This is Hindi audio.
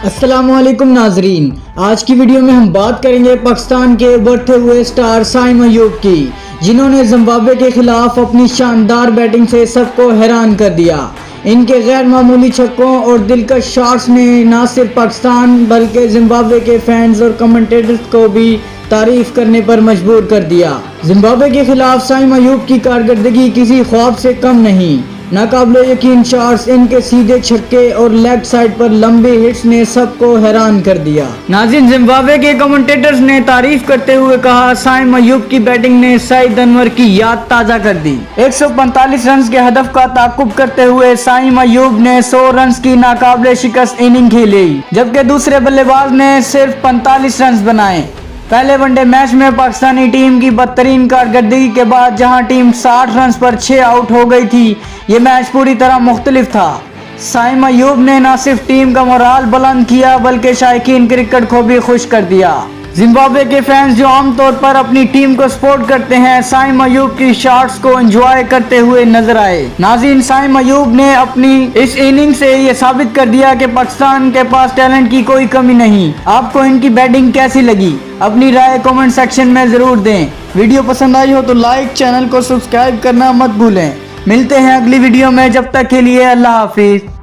अस्सलामुअलैकुम नाजरीन, आज की वीडियो में हम बात करेंगे पाकिस्तान के उभरते हुए स्टार साइम अयूब की, जिन्होंने जिम्बाब्वे के खिलाफ अपनी शानदार बैटिंग से सबको हैरान कर दिया। इनके गैर मामूली छक्कों और दिलकश शॉट्स ने न सिर्फ पाकिस्तान बल्कि जिम्बाब्वे के फैंस और कमेंटेटर्स को भी तारीफ करने पर मजबूर कर दिया। जिम्बाब्वे के खिलाफ साइम अयूब की कारकर्दगी किसी ख्वाब से कम नहीं। नाकाबिले यकीन शॉट्स, इनके सीधे छक्के और लेग साइड पर लंबे हिट्स ने सबको हैरान कर दिया। नाज़रीन, जिम्बाब्वे के कमेंटेटर्स ने तारीफ करते हुए कहा, साइम अयूब की बैटिंग ने सईद अनवर की याद ताज़ा कर दी। 145 रन के हदफ का ताकुब करते हुए साइम अयूब ने 100 रन की नाकाबिले शिकस्त इनिंग खेली, जबकि दूसरे बल्लेबाज ने सिर्फ 45 रन बनाए। पहले वनडे मैच में पाकिस्तानी टीम की बदतरीन कारकर्दगी के बाद जहां टीम 60 रन पर 6 आउट हो गई थी, ये मैच पूरी तरह मुख्तलिफ था। साइम अयूब ने न सिर्फ टीम का मोराल बुलंद किया बल्कि शायकीन क्रिकेट को भी खुश कर दिया। जिम्बाब्वे के फैंस जो आमतौर पर अपनी टीम को सपोर्ट करते हैं, साइम अयूब की शॉट्स को एंजॉय करते हुए नजर आए। नाज़रीन, साइम अयूब ने अपनी इस इनिंग से ये साबित कर दिया कि पाकिस्तान के पास टैलेंट की कोई कमी नहीं। आपको इनकी बैटिंग कैसी लगी? अपनी राय कमेंट सेक्शन में जरूर दें। वीडियो पसंद आई हो तो लाइक, चैनल को सब्सक्राइब करना मत भूलें। मिलते हैं अगली वीडियो में, जब तक के लिए अल्लाह हाफिज।